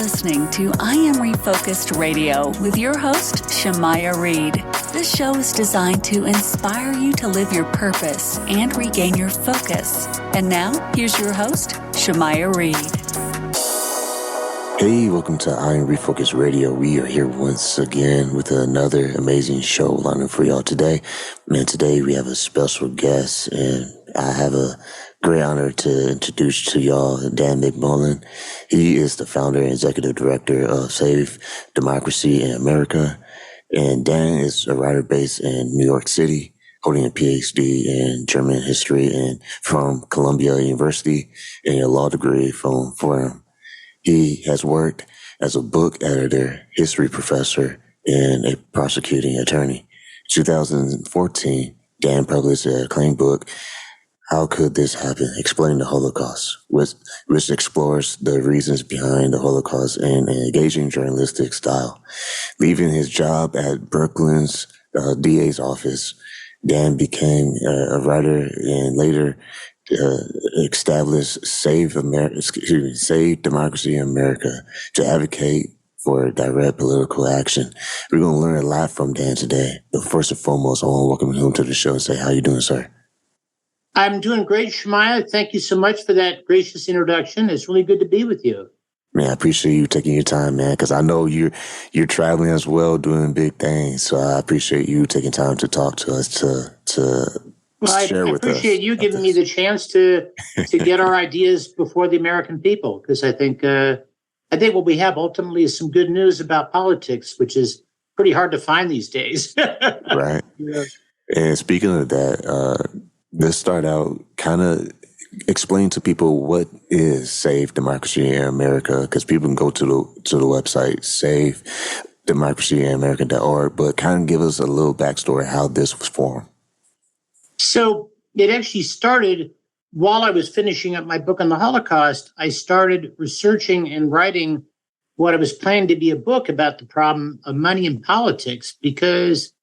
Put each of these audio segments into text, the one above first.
listening to I Am Refocused Radio with your host, Shamaya Reed. This show is designed to inspire you to live your purpose and regain your focus. And now, here's your host, Shamaya Reed. Hey, welcome to I Am Refocused Radio. We are here once again with another amazing show lined up for y'all today. And today we have a special guest, and I have a great honor to introduce to y'all Dan McMillan. He is the founder and executive director of Save Democracy in America. And Dan is a writer based in New York City, holding a Ph.D. in German history and from Columbia University, and a law degree from Fordham. He has worked as a book editor, history professor, and a prosecuting attorney. In 2014, Dan published an acclaimed book, How Could This Happen? Explaining the Holocaust, which explores the reasons behind the Holocaust in an engaging journalistic style. Leaving his job at Brooklyn's DA's office, Dan became a writer and later established Save Democracy in America to advocate for direct political action. We're going to learn a lot from Dan today. But first and foremost, I want to welcome him to the show and say, how you doing, sir? I'm doing great, Shamaya. Thank you so much for that gracious introduction. It's really good to be with you. Man, I appreciate you taking your time, man, because I know you're traveling as well, doing big things. So I appreciate you taking time to talk to us, I appreciate you giving me the chance to get our ideas before the American people, because I think what we have ultimately is some good news about politics, which is pretty hard to find these days. Right. Yeah. And speaking of that, let's start out kind of explain to people what is Save Democracy in America, because people can go to the website savedemocracyinamerica.org, but kind of give us a little backstory how this was formed. So it actually started while I was finishing up my book on the Holocaust. I started researching and writing what I was planning to be a book about the problem of money in politics, because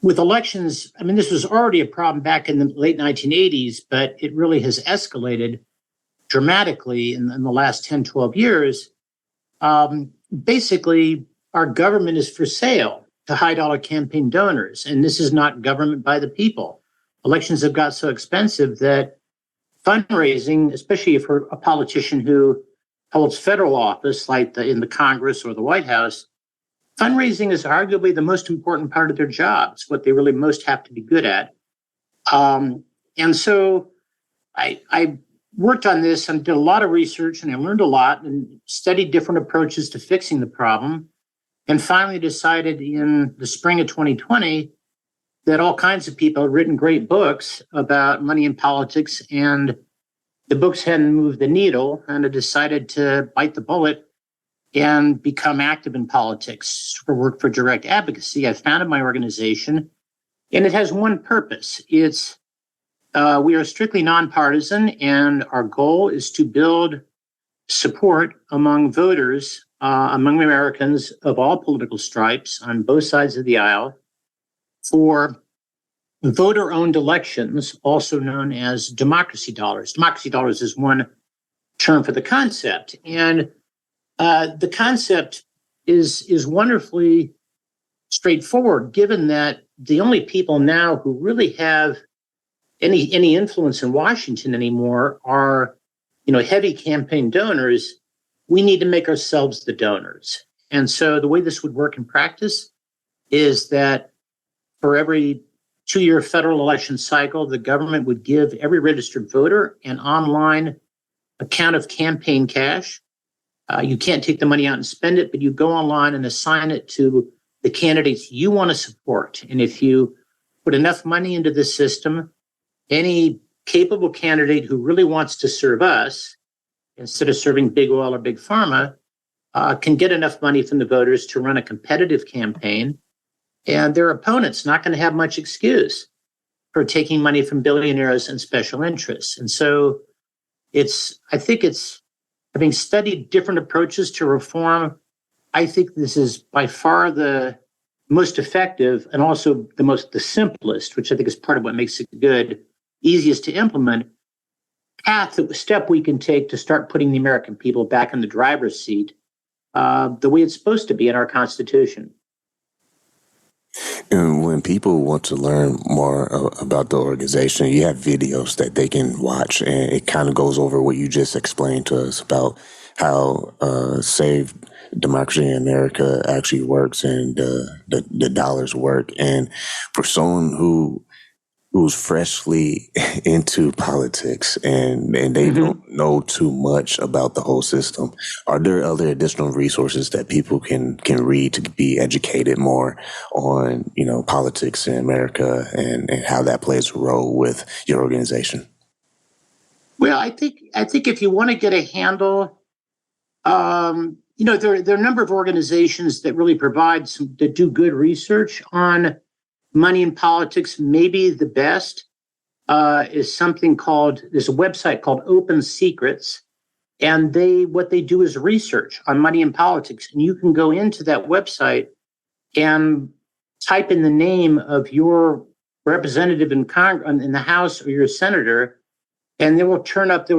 with elections, I mean, this was already a problem back in the late 1980s, but it really has escalated dramatically in the last 10, 12 years. Basically, our government is for sale to high-dollar campaign donors, and this is not government by the people. Elections have got so expensive that fundraising, especially for a politician who holds federal office, like in the Congress or the White House, fundraising is arguably the most important part of their jobs, what they really most have to be good at. And so I worked on this and did a lot of research, and I learned a lot and studied different approaches to fixing the problem, and finally decided in the spring of 2020 that all kinds of people had written great books about money in politics, and the books hadn't moved the needle, and I decided to bite the bullet and become active in politics for work for direct advocacy. I founded my organization, and it has one purpose. It's we are strictly nonpartisan, and our goal is to build support among voters, among Americans of all political stripes on both sides of the aisle, for voter-owned elections, also known as democracy dollars. Democracy dollars is one term for the concept. And the concept is wonderfully straightforward, given that the only people now who really have any influence in Washington anymore are, heavy campaign donors. We need to make ourselves the donors. And so the way this would work in practice is that for every 2-year federal election cycle, the government would give every registered voter an online account of campaign cash. You can't take the money out and spend it, but you go online and assign it to the candidates you want to support. And if you put enough money into the system, any capable candidate who really wants to serve us, instead of serving big oil or big pharma, can get enough money from the voters to run a competitive campaign. And their opponent's not going to have much excuse for taking money from billionaires and special interests. And so I think having studied different approaches to reform, I think this is by far the most effective and also the simplest, which I think is part of what makes it good, easiest to implement step we can take to start putting the American people back in the driver's seat the way it's supposed to be in our Constitution. And when people want to learn more about the organization, you have videos that they can watch, and it kind of goes over what you just explained to us about how Save Democracy in America actually works and the dollars work. And for someone who's freshly into politics and they don't know too much about the whole system, are there other additional resources that people can read to be educated more on, politics in America and how that plays a role with your organization? Well, I think if you want to get a handle, there are a number of organizations that really that do good research on money in politics. Maybe the best is there's a website called Open Secrets, and what they do is research on money in politics. And you can go into that website and type in the name of your representative in Congress, in the House, or your senator, and they will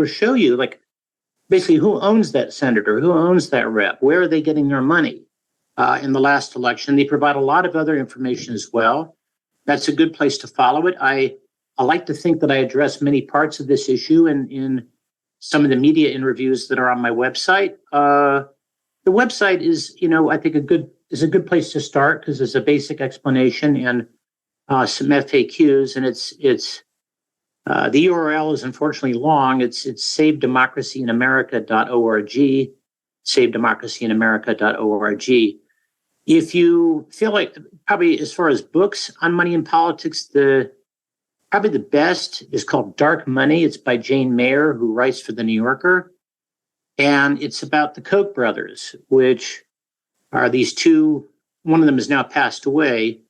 show you like basically who owns that senator, who owns that rep, where are they getting their money in the last election. They provide a lot of other information as well. That's a good place to follow it. I like to think that I address many parts of this issue in some of the media interviews that are on my website. The website is, I think a good place to start because there's a basic explanation and some FAQs, and it's the URL is unfortunately long. It's savedemocracyinamerica.org, savedemocracyinamerica.org. If you feel like, probably as far as books on money in politics, probably the best is called Dark Money. It's by Jane Mayer, who writes for The New Yorker. And it's about the Koch brothers, which are these two, one of them has now passed away,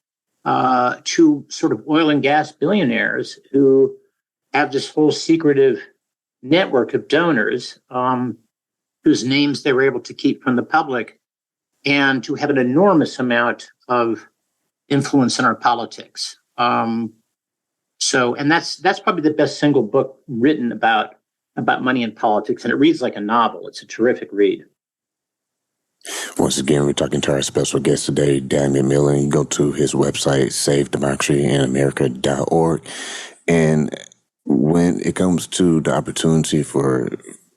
two sort of oil and gas billionaires who have this whole secretive network of donors whose names they were able to keep from the public, and to have an enormous amount of influence in our politics. And that's probably the best single book written about money in politics, and it reads like a novel. It's a terrific read. Once again, we're talking to our special guest today, Dan McMillan. You go to his website, savedemocracyinamerica.org. And when it comes to the opportunity for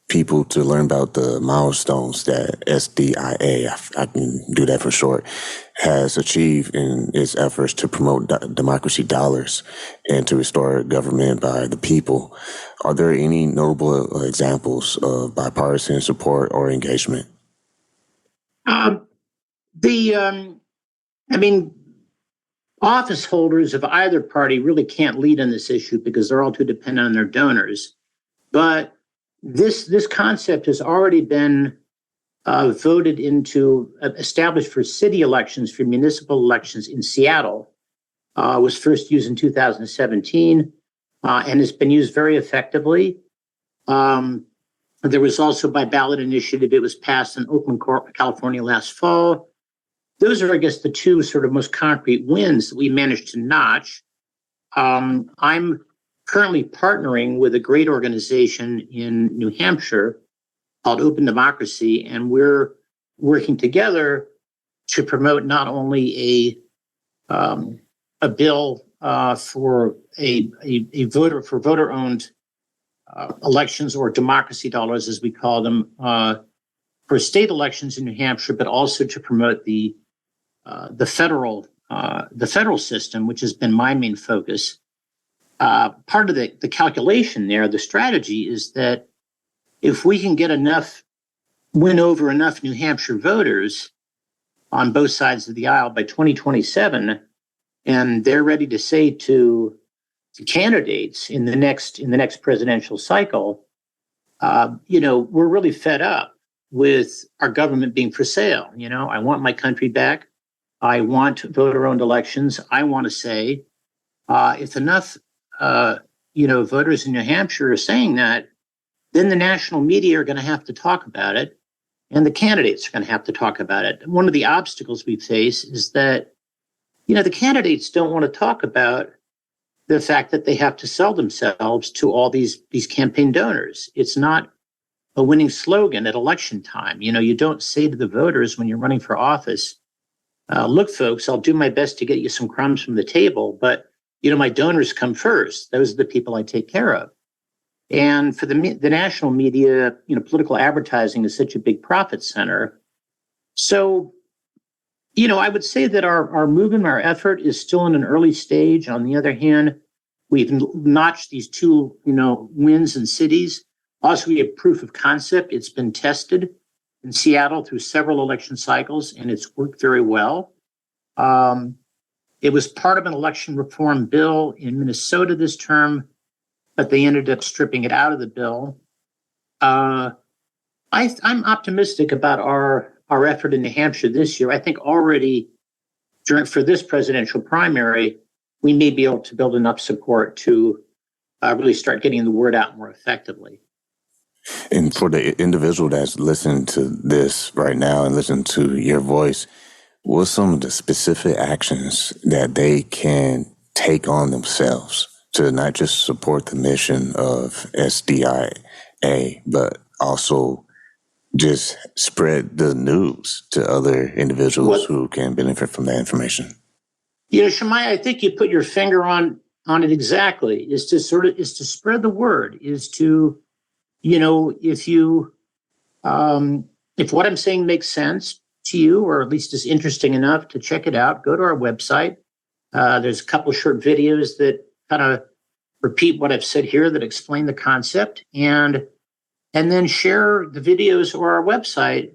people to learn about the milestones that SDIA, I can do that for short, has achieved in its efforts to promote democracy dollars and to restore government by the people, are there any notable examples of bipartisan support or engagement? Office holders of either party really can't lead on this issue because they're all too dependent on their donors. But this concept has already been established for city elections, for municipal elections in Seattle. Was first used in 2017 and has been used very effectively. There was also by ballot initiative, it was passed in Oakland, California last fall. Those are, I guess, the two sort of most concrete wins that we managed to notch. I'm currently partnering with a great organization in New Hampshire called Open Democracy, and we're working together to promote not only a bill for voter-owned elections, or democracy dollars, as we call them, for state elections in New Hampshire, but also to promote the federal system, which has been my main focus. Part of the calculation there, the strategy, is that if we can win over enough New Hampshire voters on both sides of the aisle by 2027, and they're ready to say to candidates in the next presidential cycle, we're really fed up with our government being for sale. I want my country back. I want voter-owned elections. I want to say, if enough, voters in New Hampshire are saying that, then the national media are going to have to talk about it, and the candidates are going to have to talk about it. One of the obstacles we face is that, the candidates don't want to talk about the fact that they have to sell themselves to all these campaign donors. It's not a winning slogan at election time. You don't say to the voters when you're running for office, look, folks, I'll do my best to get you some crumbs from the table, but, my donors come first. Those are the people I take care of. And for the national media, political advertising is such a big profit center. So, I would say that our movement, our effort is still in an early stage. On the other hand, we've notched these 2, wins in cities. Also, we have proof of concept. It's been tested in Seattle through several election cycles, and it's worked very well. It was part of an election reform bill in Minnesota this term, but they ended up stripping it out of the bill. I'm optimistic about our effort in New Hampshire this year. I think already for this presidential primary, we may be able to build enough support to really start getting the word out more effectively. And for the individual that's listening to this right now and listening to your voice, what's some of the specific actions that they can take on themselves to not just support the mission of SDIA, but also just spread the news to other individuals who can benefit from that information? Shemaiah, I think you put your finger on it exactly, is to spread the word, is to, if what I'm saying makes sense to you, or at least is interesting enough to check it out, go to our website. There's a couple of short videos that kind of repeat what I've said here that explain the concept, and then share the videos or our website,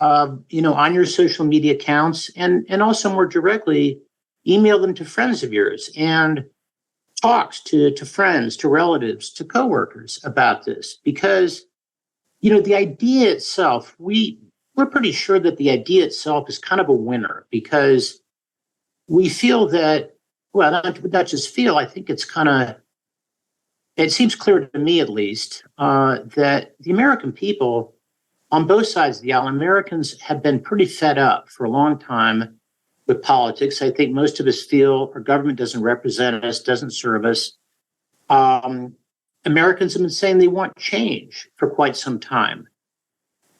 on your social media accounts, and also more directly, email them to friends of yours and talks to friends, to relatives, to coworkers about this. Because, the idea itself, we're pretty sure that the idea itself is kind of a winner, because we feel that, well, not just feel, I think it's it seems clear to me at least, that the American people on both sides of the aisle, Americans have been pretty fed up for a long time with politics. I think most of us feel our government doesn't represent us, doesn't serve us. Americans have been saying they want change for quite some time.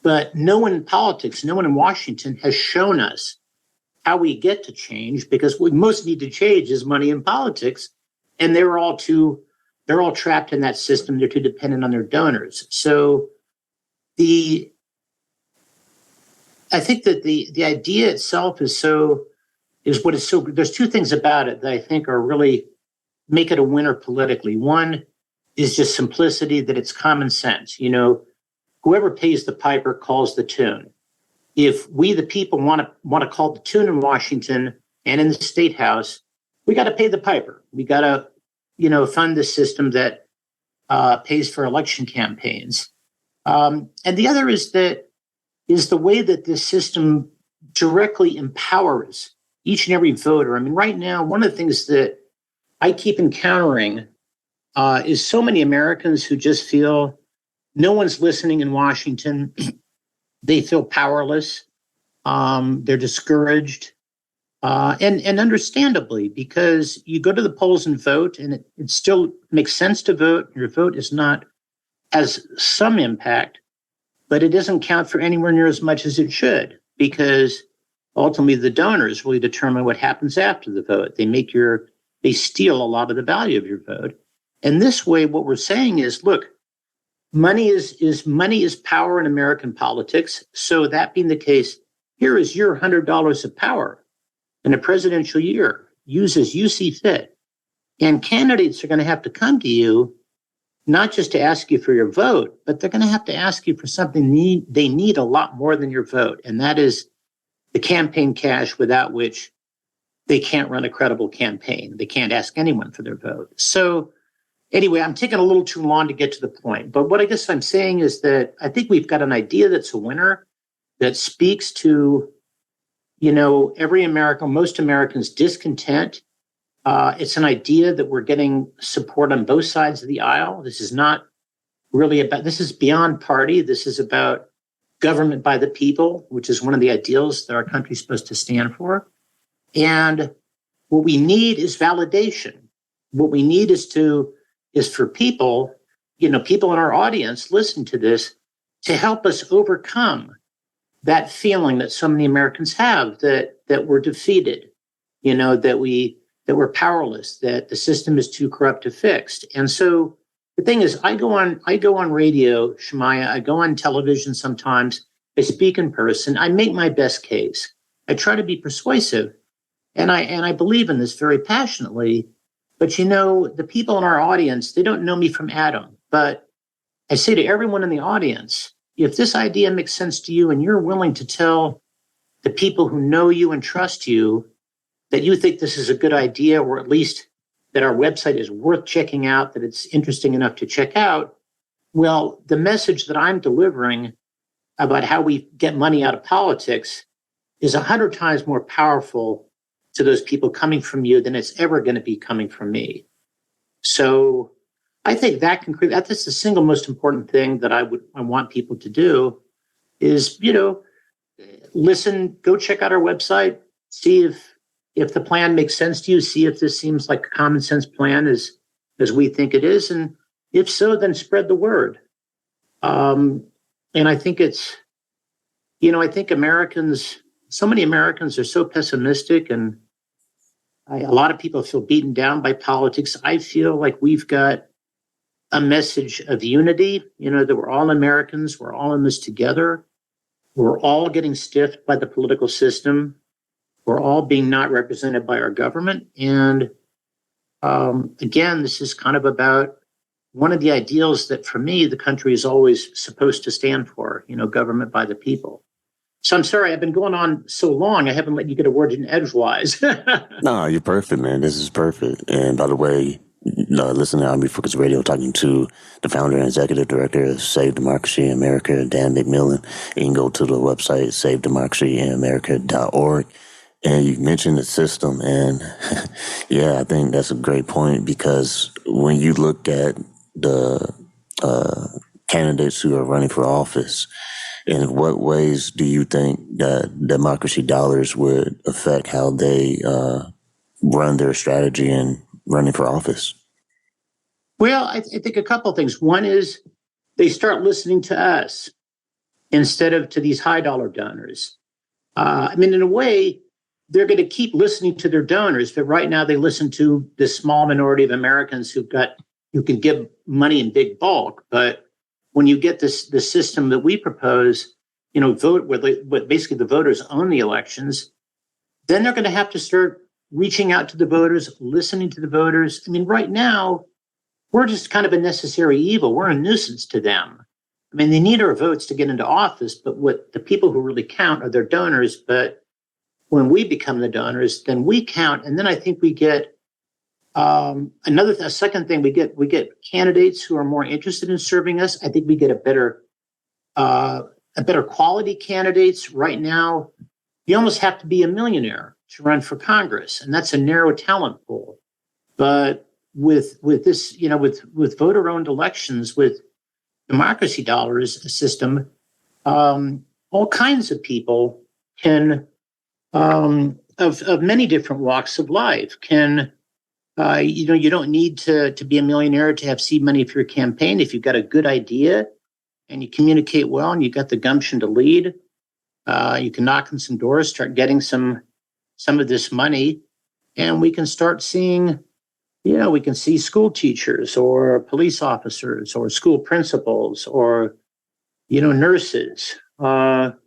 But no one in politics, no one in Washington has shown us how we get to change, because what we most need to change is money in politics. And they're all trapped in that system. They're too dependent on their donors. So I think that the idea itself there's two things about it that I think are really make it a winner politically. One is just simplicity, that it's common sense. Whoever pays the piper calls the tune. If we, the people, want to call the tune in Washington and in the State House, we got to pay the piper. We got to, fund the system that pays for election campaigns. And the other is the way that this system directly empowers each and every voter. I mean, right now, one of the things that I keep encountering is so many Americans who just feel no one's listening in Washington. They feel powerless. They're discouraged. And understandably, because you go to the polls and vote, and it still makes sense to vote. Your vote has some impact, but it doesn't count for anywhere near as much as it should, because ultimately the donors really determine what happens after the vote. They steal a lot of the value of your vote. And this way, what we're saying is, look, money is power in American politics. So that being the case, here is your $100 of power in a presidential year. Use as you see fit. And candidates are going to have to come to you, not just to ask you for your vote, but they're going to have to ask you for something they need a lot more than your vote. And that is the campaign cash, without which they can't run a credible campaign. They can't ask anyone for their vote. So anyway, I'm taking a little too long to get to the point. But what I guess I'm saying is that I think we've got an idea that's a winner, that speaks to, every American, most Americans' discontent. It's an idea that we're getting support on both sides of the aisle. This is not really this is beyond party. This is about government by the people, which is one of the ideals that our country is supposed to stand for. And what we need is validation. What we need is for people, people in our audience, listen to this. to help us overcome that feeling that so many Americans have that we're defeated, that we're powerless, that the system is too corrupt to fix. And so the thing is, I go on radio, Shemaiah, I go on television sometimes, I speak in person, I make my best case. I try to be persuasive, and I believe in this very passionately. But the people in our audience, they don't know me from Adam. But I say to everyone in the audience, if this idea makes sense to you and you're willing to tell the people who know you and trust you that you think this is a good idea, or at least that our website is worth checking out, that it's interesting enough to check out, well, the message that I'm delivering about how we get money out of politics is 100 times more powerful to those people coming from you than it's ever going to be coming from me. So I think that's the single most important thing that I want people to do is, listen, go check out our website, see if the plan makes sense to you, see if this seems like a common sense plan as we think it is. And if so, then spread the word. And I think I think so many Americans are so pessimistic, and a lot of people feel beaten down by politics. I feel like we've got a message of unity, that we're all Americans, we're all in this together. We're all getting stiffed by the political system. We're all being not represented by our government. And again, this is kind of about one of the ideals that, for me, the country is always supposed to stand for, government by the people. So I'm sorry, I've been going on so long, I haven't let you get a word in edgewise. No, you're perfect, man. This is perfect. And by the way, listen to Refocused Radio, talking to the founder and executive director of Save Democracy in America, Dan McMillan. You can go to the website, savedemocracyinamerica.org. And you mentioned the system, and yeah, I think that's a great point, because when you look at the candidates who are running for office, in what ways do you think that democracy dollars would affect how they run their strategy in running for office? Well, I think a couple of things. One is they start listening to us instead of to these high dollar donors. In a way, they're going to keep listening to their donors, but right now they listen to this small minority of Americans who can give money in big bulk. But when you get the system that we propose, vote where basically the voters own the elections, then they're going to have to start reaching out to the voters, listening to the voters. Right now, we're just kind of a necessary evil. We're a nuisance to them. They need our votes to get into office, but what the people who really count are their donors. But when we become the donors, then we count. And then I think we get a second thing, we get candidates who are more interested in serving us. I think we get a better quality candidates. Right now, you almost have to be a millionaire to run for Congress, and that's a narrow talent pool. But with this, with voter-owned elections, with democracy dollars system, all kinds of people can, of many different walks of life, can. You don't need to be a millionaire to have seed money for your campaign. If you've got a good idea and you communicate well and you've got the gumption to lead, you can knock on some doors, start getting some of this money, and we can start seeing, we can see school teachers or police officers or school principals or, nurses, sort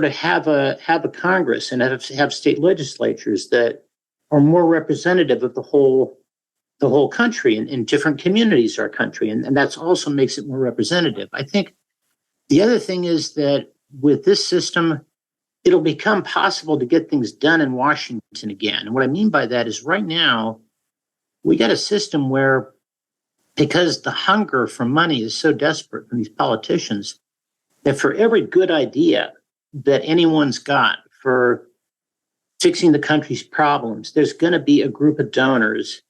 of have a Congress and have state legislatures that are more representative of the whole country and in different communities of our country. And that's also makes it more representative. I think the other thing is that with this system, it'll become possible to get things done in Washington again. And what I mean by that is right now, we got a system where, because the hunger for money is so desperate from these politicians, that for every good idea that anyone's got for fixing the country's problems, there's going to be a group of donors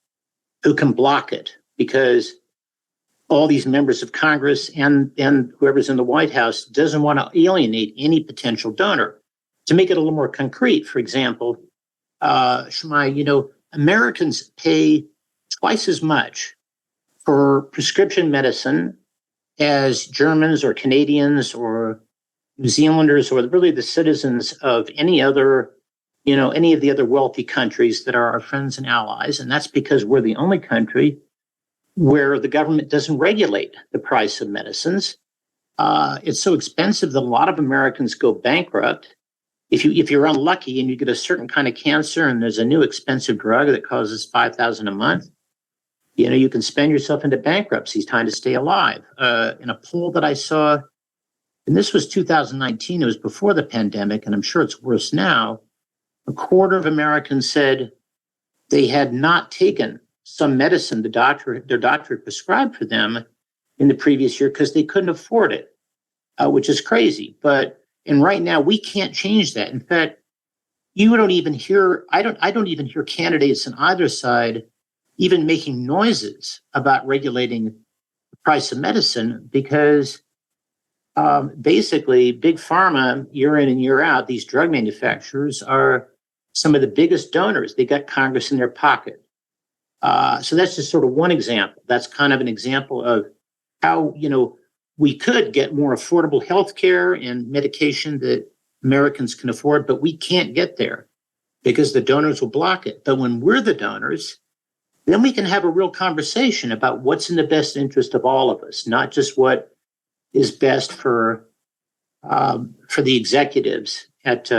who can block it, because all these members of Congress and whoever's in the White House doesn't want to alienate any potential donor. To make it a little more concrete, for example, Shemai, Americans pay twice as much for prescription medicine as Germans or Canadians or New Zealanders or really the citizens of any of the other wealthy countries that are our friends and allies. And that's because we're the only country where the government doesn't regulate the price of medicines. It's so expensive that a lot of Americans go bankrupt. If you're unlucky and you get a certain kind of cancer and there's a new expensive drug that causes $5,000 a month, you can spend yourself into bankruptcy trying to stay alive. In a poll that I saw, and this was 2019, it was before the pandemic, and I'm sure it's worse now, a quarter of Americans said they had not taken some medicine their doctor had prescribed for them in the previous year because they couldn't afford it, which is crazy. And right now we can't change that. In fact, I don't even hear candidates on either side even making noises about regulating the price of medicine because basically big pharma, year in and year out, these drug manufacturers are some of the biggest donors. They got Congress in their pocket. So that's just sort of one example. That's kind of an example of how, we could get more affordable health care and medication that Americans can afford, but we can't get there because the donors will block it. But when we're the donors, then we can have a real conversation about what's in the best interest of all of us, not just what is best for the executives at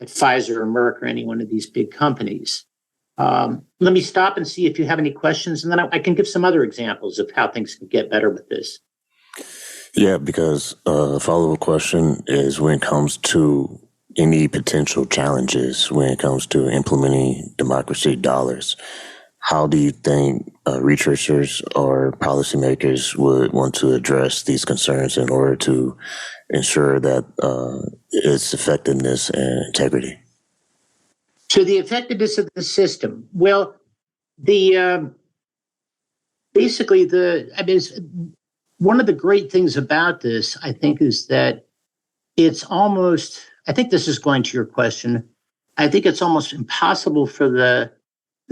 Pfizer or Merck or any one of these big companies. Let me stop and see if you have any questions, and then I can give some other examples of how things can get better with this. Yeah, because a follow-up question is when it comes to any potential challenges, when it comes to implementing democracy dollars, how do you think researchers or policymakers would want to address these concerns in order to ensure that its effectiveness and integrity? So the effectiveness of the system. Well, one of the great things about this, I think, is that I think this is going to your question. I think it's almost impossible for the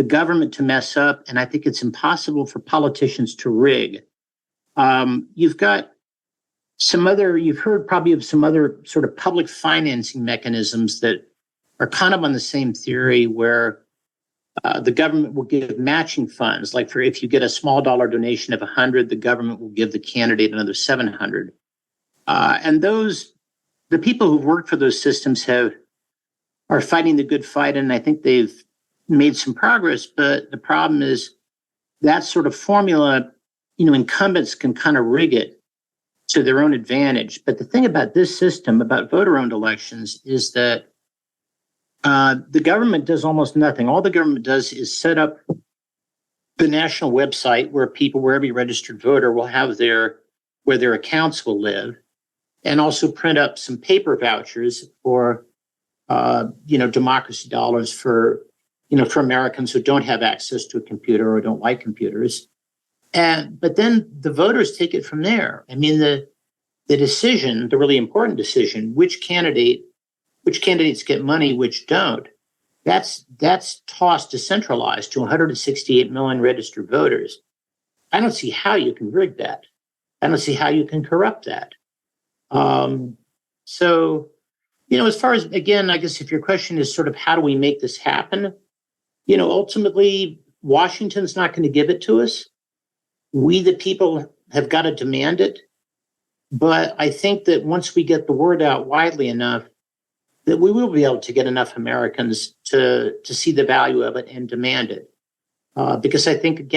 government to mess up, and I think it's impossible for politicians to rig. You've heard probably of some other sort of public financing mechanisms that are kind of on the same theory where the government will give matching funds. Like if you get a small dollar donation of 100, the government will give the candidate another 700. And the people who've worked for those systems are fighting the good fight, and I think they've made some progress. But the problem is that sort of formula, incumbents can kind of rig it to their own advantage. But the thing about this system, about voter-owned elections, is that the government does almost nothing. All the government does is set up the national website where every registered voter will have where their accounts will live, and also print up some paper vouchers for, democracy dollars for Americans who don't have access to a computer or don't like computers. But then the voters take it from there. I mean, the decision, the really important decision, which candidates get money, which don't, that's tossed decentralized to 168 million registered voters. I don't see how you can rig that. I don't see how you can corrupt that. As far as, again, I guess if your question is sort of how do we make this happen, ultimately, Washington's not going to give it to us. We, the people, have got to demand it. But I think that once we get the word out widely enough, that we will be able to get enough Americans to see the value of it and demand it. Because I think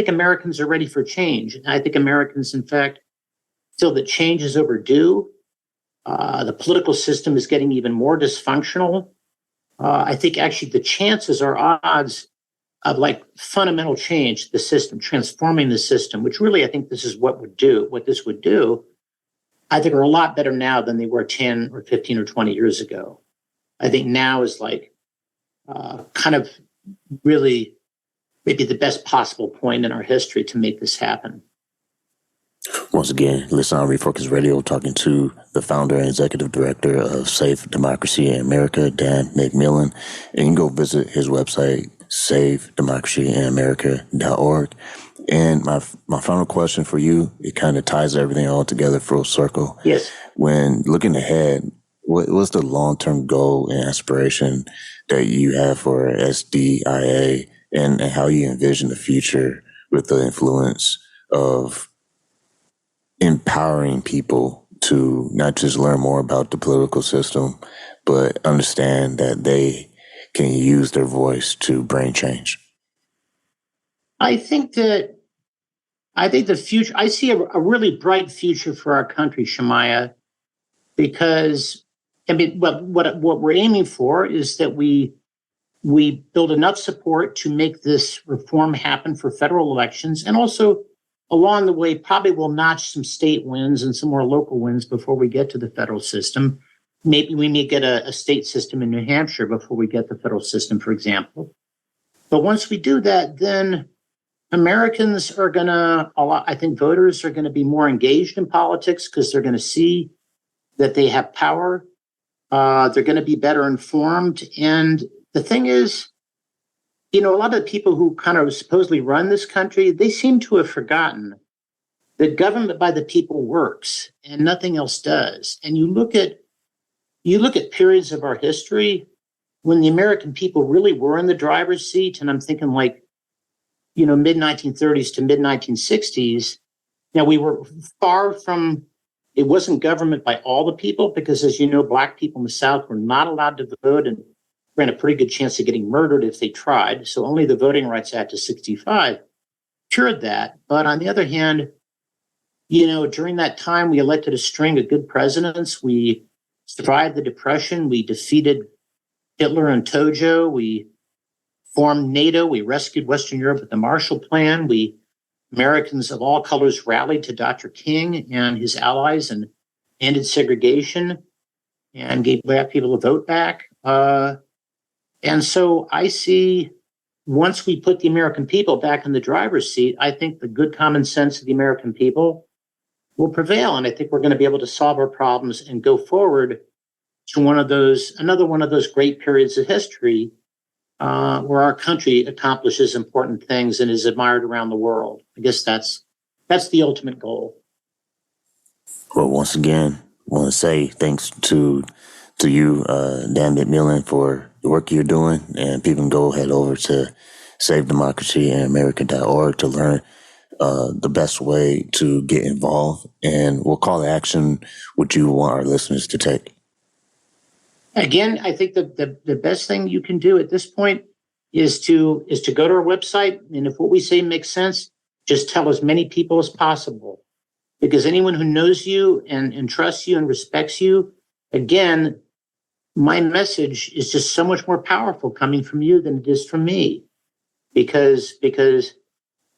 Americans are ready for change. And I think Americans, in fact, feel that change is overdue. The political system is getting even more dysfunctional. I think actually the chances are odds of fundamental change to the system, transforming the system, which really I think this is what this would do, I think are a lot better now than they were 10 or 15 or 20 years ago. I think now is kind of really maybe the best possible point in our history to make this happen. Once again, listen on Refocused Radio, talking to the founder and executive director of Safe Democracy in America, Dan McMillan. And you can go visit his website, SaveDemocracyInAmerica.org. And my final question for you, it kind of ties everything all together full circle. Yes. When looking ahead, what's the long-term goal and aspiration that you have for SDIA and how you envision the future with the influence of empowering people to not just learn more about the political system, but understand that they can use their voice to bring change? I think the future, I see a really bright future for our country, Shemaiah, because I mean, what we're aiming for is that we build enough support to make this reform happen for federal elections, and also along the way, probably we'll notch some state wins and some more local wins before we get to the federal system. Maybe we may get a state system in New Hampshire before we get the federal system, for example. But once we do that, then Americans are going to, I think voters are going to be more engaged in politics because they're going to see that they have power. They're going to be better informed. And the thing is, a lot of the people who kind of supposedly run this country, they seem to have forgotten that government by the people works and nothing else does. And you look at periods of our history when the American people really were in the driver's seat, and I'm thinking like, mid 1930s to mid 1960s. Now we were far from, it wasn't government by all the people because, as you know, Black people in the South were not allowed to vote and ran a pretty good chance of getting murdered if they tried. So only the Voting Rights Act of 65 cured that. But on the other hand, during that time, we elected a string of good presidents. We survived the Depression. We defeated Hitler and Tojo. We formed NATO. We rescued Western Europe with the Marshall Plan. Americans of all colors rallied to Dr. King and his allies and ended segregation and gave Black people a vote back. And so I see, once we put the American people back in the driver's seat, I think the good common sense of the American people will prevail. And I think we're going to be able to solve our problems and go forward to another one of those great periods of history where our country accomplishes important things and is admired around the world. I guess that's the ultimate goal. Well, once again, I want to say thanks to you, Dan McMillan, for the work you're doing. And people can go head over to SaveDemocracyInAmerica.org to learn the best way to get involved. And what call to action would you want our listeners to take? Again, I think the best thing you can do at this point is to go to our website. And if what we say makes sense, just tell as many people as possible. Because anyone who knows you and trusts you and respects you, again, my message is just so much more powerful coming from you than it is from me. Because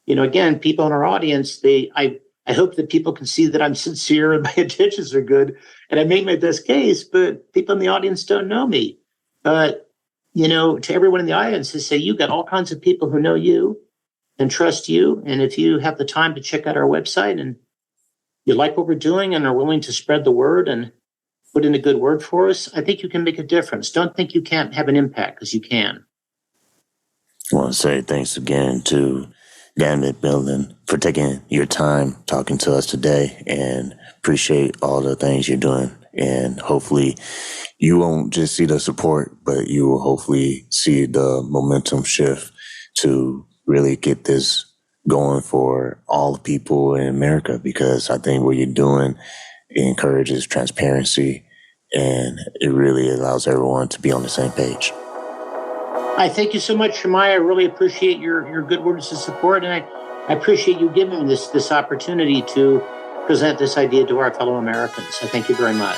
again, people in our audience, I hope that people can see that I'm sincere and my intentions are good and I make my best case, but people in the audience don't know me. But, to everyone in the audience, I say, you got all kinds of people who know you and trust you. And if you have the time to check out our website and you like what we're doing and are willing to spread the word and put in a good word for us, I think you can make a difference. Don't think you can't have an impact, because you can. I want to say thanks again to Dan McMillan for taking your time talking to us today, and appreciate all the things you're doing. And hopefully you won't just see the support, but you will hopefully see the momentum shift to really get this going for all the people in America, because I think what you're doing encourages transparency and it really allows everyone to be on the same page. I thank you so much, Shemaiah. I really appreciate your good words of support, and I appreciate you giving me this opportunity to present this idea to our fellow Americans. I thank you very much.